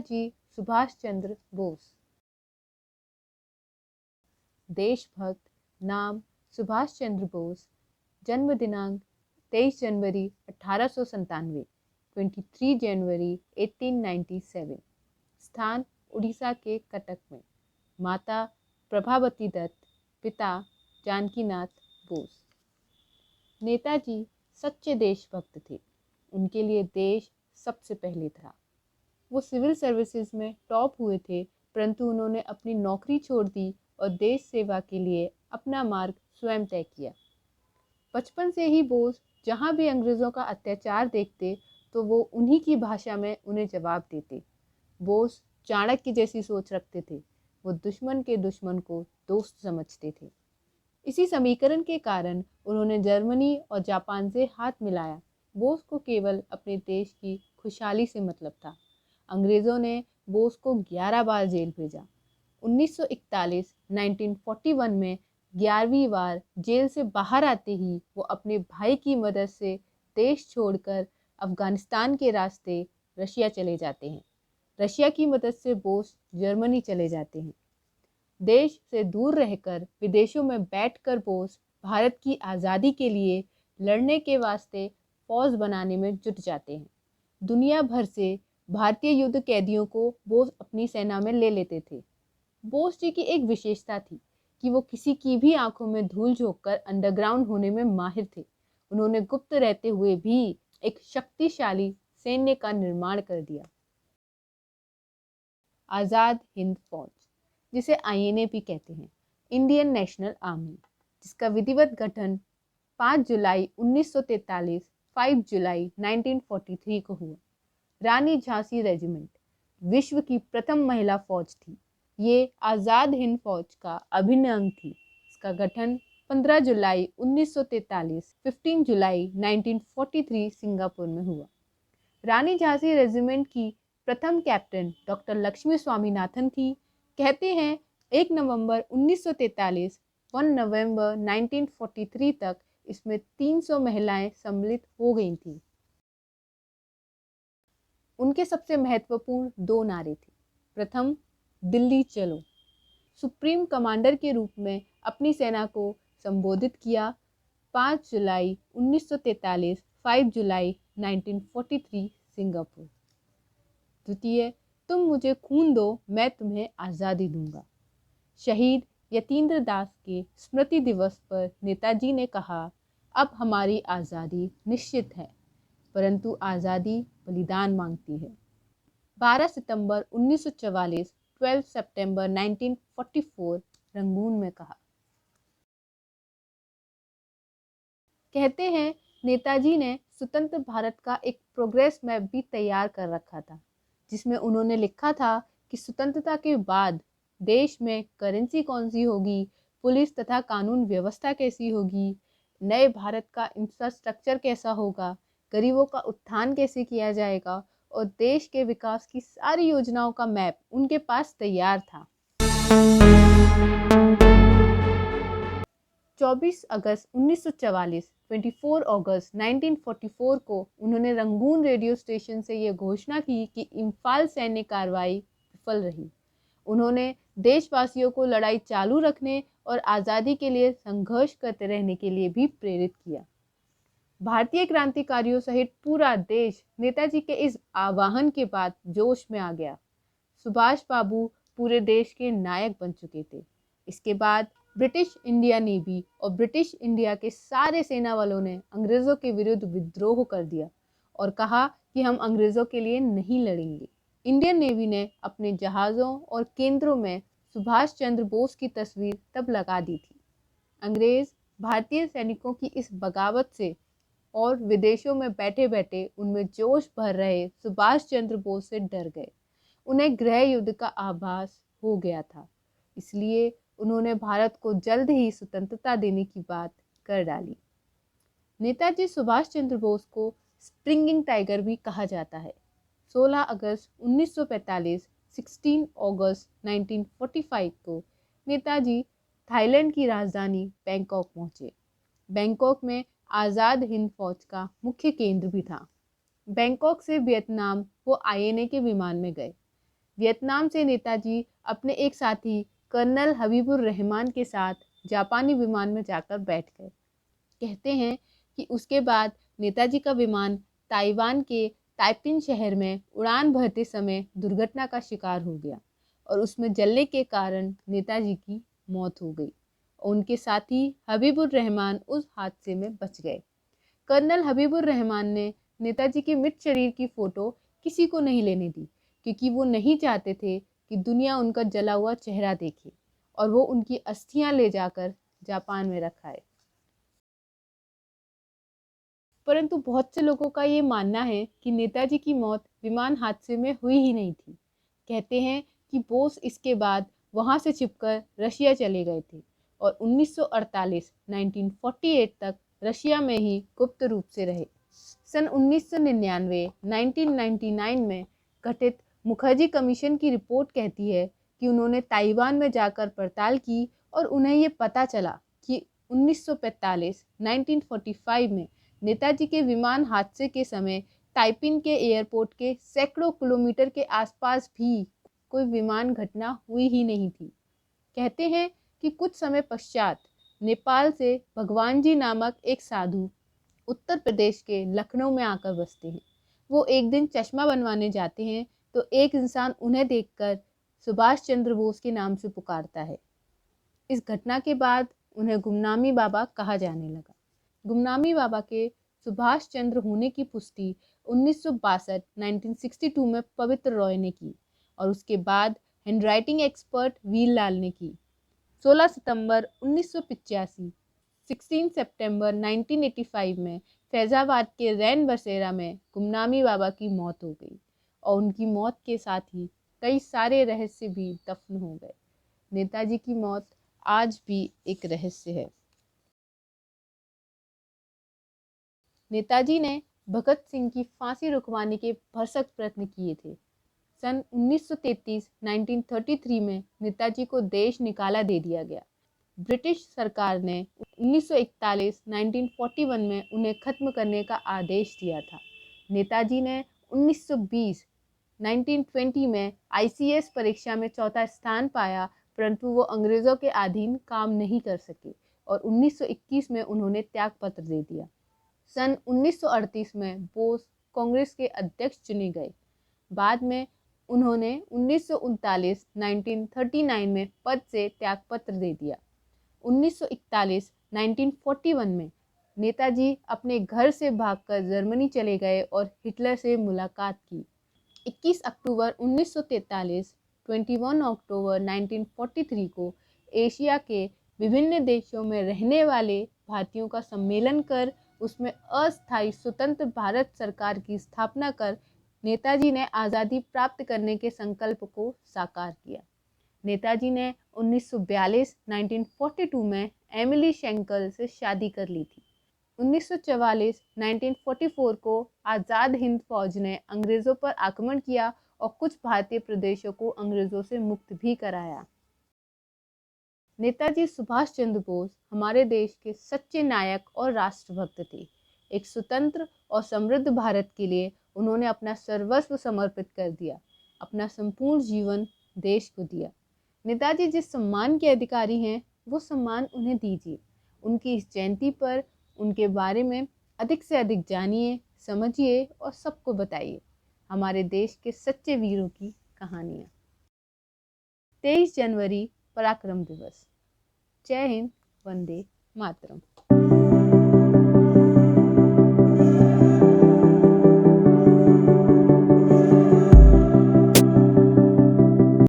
नेताजी सुभाष चंद्र बोस। देशभक्त, नाम सुभाष चंद्र बोस, जन्म दिनांक 23 जनवरी 1897, 23 जनवरी 1897, स्थान उड़ीसा के कटक में, माता प्रभावती दत्त, पिता जानकीनाथ बोस। नेताजी सच्चे देशभक्त थे। उनके लिए देश सबसे पहले था। वो सिविल सर्विसेज में टॉप हुए थे, परंतु उन्होंने अपनी नौकरी छोड़ दी और देश सेवा के लिए अपना मार्ग स्वयं तय किया। बचपन से ही बोस जहाँ भी अंग्रेज़ों का अत्याचार देखते तो वो उन्हीं की भाषा में उन्हें जवाब देते। बोस चाणक्य जैसी सोच रखते थे। वो दुश्मन के दुश्मन को दोस्त समझते थे। इसी समीकरण के कारण उन्होंने जर्मनी और जापान से हाथ मिलाया। बोस को केवल अपने देश की खुशहाली से मतलब था। अंग्रेज़ों ने बोस को 11 बार जेल भेजा। 1941 में 11वीं बार जेल से बाहर आते ही वो अपने भाई की मदद से देश छोड़कर अफगानिस्तान के रास्ते रशिया चले जाते हैं। रशिया की मदद से बोस जर्मनी चले जाते हैं। देश से दूर रहकर विदेशों में बैठकर बोस भारत की आज़ादी के लिए लड़ने के वास्ते फौज बनाने में जुट जाते हैं। दुनिया भर से भारतीय युद्ध कैदियों को बोस अपनी सेना में ले लेते थे। बोस जी की एक विशेषता थी कि वो किसी की भी आंखों में धूल झोंककर अंडरग्राउंड होने में माहिर थे। उन्होंने गुप्त रहते हुए भी एक शक्तिशाली सैन्य का निर्माण कर दिया। आज़ाद हिंद फौज, जिसे INA भी कहते हैं, इंडियन नेशनल आर्मी, जिसका विधिवत गठन 5 जुलाई 1943, 5 जुलाई 1943 को हुआ। रानी झांसी रेजिमेंट विश्व की प्रथम महिला फौज थी। ये आज़ाद हिंद फौज का अभिन्न अंग थी। इसका गठन 15 जुलाई 1943, 15 जुलाई 1943 सिंगापुर में हुआ। रानी झांसी रेजिमेंट की प्रथम कैप्टन डॉक्टर लक्ष्मी स्वामीनाथन थी। कहते हैं 1 नवंबर 1943, 1 नवंबर 1943 तक इसमें 300 महिलाएं सम्मिलित हो गई थीं। उनके सबसे महत्वपूर्ण 2 नारे थे। प्रथम, दिल्ली चलो। सुप्रीम कमांडर के रूप में अपनी सेना को संबोधित किया। 5 जुलाई 1943, 5 जुलाई 1943 सिंगापुर। द्वितीय, तुम मुझे खून दो, मैं तुम्हें आज़ादी दूंगा। शहीद यतीन्द्र दास के स्मृति दिवस पर नेताजी ने कहा, अब हमारी आज़ादी निश्चित है, परंतु आज़ादी बलिदान मांगती है। 12 सितंबर 1944, 12 सितंबर 1944 रंगून में कहा। कहते हैं नेताजी ने स्वतंत्र भारत का एक प्रोग्रेस मैप भी तैयार कर रखा था, जिसमें उन्होंने लिखा था कि स्वतंत्रता के बाद देश में करेंसी कौन सी होगी, पुलिस तथा कानून व्यवस्था कैसी होगी, नए भारत का इंफ्रास्ट्रक्चर कैसा होगा, गरीबों का उत्थान कैसे किया जाएगा, और देश के विकास की सारी योजनाओं का मैप उनके पास तैयार था। 24 अगस्त 1944, 24 अगस्त 1944 को उन्होंने रंगून रेडियो स्टेशन से ये घोषणा की कि इम्फाल सैन्य कार्रवाई विफल रही। उन्होंने देशवासियों को लड़ाई चालू रखने और आज़ादी के लिए संघर्ष करते रहने के लिए भी प्रेरित किया। भारतीय क्रांतिकारियों सहित पूरा देश नेताजी के इस आह्वान के बाद जोश में आ गया। सुभाष बाबू पूरे देश के नायक बन चुके थे। इसके बाद ब्रिटिश इंडिया नेवी और ब्रिटिश इंडिया के सारे सेना वालों ने अंग्रेज़ों के विरुद्ध विद्रोह कर दिया और कहा कि हम अंग्रेज़ों के लिए नहीं लड़ेंगे। इंडियन नेवी ने अपने जहाज़ों और केंद्रों में सुभाष चंद्र बोस की तस्वीर तब लगा दी थी। अंग्रेज़ भारतीय सैनिकों की इस बगावत से और विदेशों में बैठे बैठे उनमें जोश भर रहे सुभाष चंद्र बोस से डर गए। उन्हें गृह युद्ध का आभास हो गया था, इसलिए उन्होंने भारत को जल्द ही स्वतंत्रता देने की बात कर डाली। नेताजी सुभाष चंद्र बोस को स्प्रिंगिंग टाइगर भी कहा जाता है। 16 अगस्त 1945, 16 अगस्त 1945 को नेताजी थाईलैंड की राजधानी बैंकॉक पहुंचे। बैंकॉक में आज़ाद हिंद फौज का मुख्य केंद्र भी था। बैंकॉक से वियतनाम वो INA के विमान में गए। वियतनाम से नेताजी अपने एक साथी कर्नल हबीबुर रहमान के साथ जापानी विमान में जाकर बैठ गए। कहते हैं कि उसके बाद नेताजी का विमान ताइवान के ताइपिन शहर में उड़ान भरते समय दुर्घटना का शिकार हो गया और उसमें जलने के कारण नेताजी की मौत हो गई। उनके साथी हबीबुर रहमान उस हादसे में बच गए। कर्नल हबीबुर रहमान ने नेताजी के मृत शरीर की फोटो किसी को नहीं लेने दी, क्योंकि वो नहीं चाहते थे कि दुनिया उनका जला हुआ चेहरा देखे और वो उनकी अस्थियां ले जाकर जापान में रखाए। परंतु बहुत से लोगों का ये मानना है कि नेताजी की मौत विमान हादसे में हुई ही नहीं थी। कहते हैं कि बोस इसके बाद वहां से छिपकर रशिया चले गए थे और 1948 तक रशिया में ही गुप्त रूप से रहे। सन 1999 में गठित मुखर्जी कमीशन की रिपोर्ट कहती है कि उन्होंने ताइवान में जाकर पड़ताल की और उन्हें ये पता चला कि 1945 में नेताजी के विमान हादसे के समय ताइपिन के एयरपोर्ट के सैकड़ों किलोमीटर के आसपास भी कोई विमान घटना हुई ही नहीं थी। कहते हैं कि कुछ समय पश्चात नेपाल से भगवान जी नामक एक साधु उत्तर प्रदेश के लखनऊ में आकर बसते हैं। वो एक दिन चश्मा बनवाने जाते हैं तो एक इंसान उन्हें देखकर सुभाष चंद्र बोस के नाम से पुकारता है। इस घटना के बाद उन्हें गुमनामी बाबा कहा जाने लगा। गुमनामी बाबा के सुभाष चंद्र होने की पुष्टि 1962 में पवित्र रॉय ने की और उसके बाद हैंडराइटिंग एक्सपर्ट वीरलाल ने की। 16 सितंबर 1985, 16 सितंबर 1985 में फैजाबाद के रैन बसेरा में गुमनामी बाबा की मौत हो गई और उनकी मौत के साथ ही कई सारे रहस्य भी दफन हो गए। नेताजी की मौत आज भी एक रहस्य है। नेताजी ने भगत सिंह की फांसी रुकवाने के भरसक प्रयत्न किए थे। सन 1933 में नेताजी को देश निकाला दे दिया गया। ब्रिटिश सरकार ने 1941 में उन्हें खत्म करने का आदेश दिया था। नेताजी ने 1920 में ICS परीक्षा में चौथा स्थान पाया, परंतु वो अंग्रेज़ों के अधीन काम नहीं कर सके और 1921 में उन्होंने त्याग पत्र दे दिया। सन 1938 में बोस कांग्रेस के अध्यक्ष चुने गए। बाद में उन्होंने 1939 में पद से त्यागपत्र दे दिया। 1941 में नेताजी अपने घर से भागकर जर्मनी चले गए और हिटलर से मुलाकात की। 21 अक्टूबर 1943, 21 अक्टूबर 1943 को एशिया के विभिन्न देशों में रहने वाले भारतीयों का सम्मेलन कर उसमें अस्थायी स्वतंत्र भारत सरकार की स्थापना कर नेताजी ने आज़ादी प्राप्त करने के संकल्प को साकार किया। नेताजी ने 1942 में एमिली शेंकल से शादी कर ली थी। 1944 को आज़ाद हिंद फौज ने अंग्रेज़ों पर आक्रमण किया और कुछ भारतीय प्रदेशों को अंग्रेज़ों से मुक्त भी कराया। नेताजी सुभाष चंद्र बोस हमारे देश के सच्चे नायक और राष्ट्रभक्त थे। एक स्वतंत्र और समृद्ध भारत के लिए उन्होंने अपना सर्वस्व समर्पित कर दिया, अपना संपूर्ण जीवन देश को दिया। नेताजी जिस सम्मान के अधिकारी हैं, वो सम्मान उन्हें दीजिए। उनकी इस जयंती पर उनके बारे में अधिक से अधिक जानिए, समझिए और सबको बताइए हमारे देश के सच्चे वीरों की कहानियाँ। 23 जनवरी पराक्रम दिवस। जय हिंद, वंदे मातरम।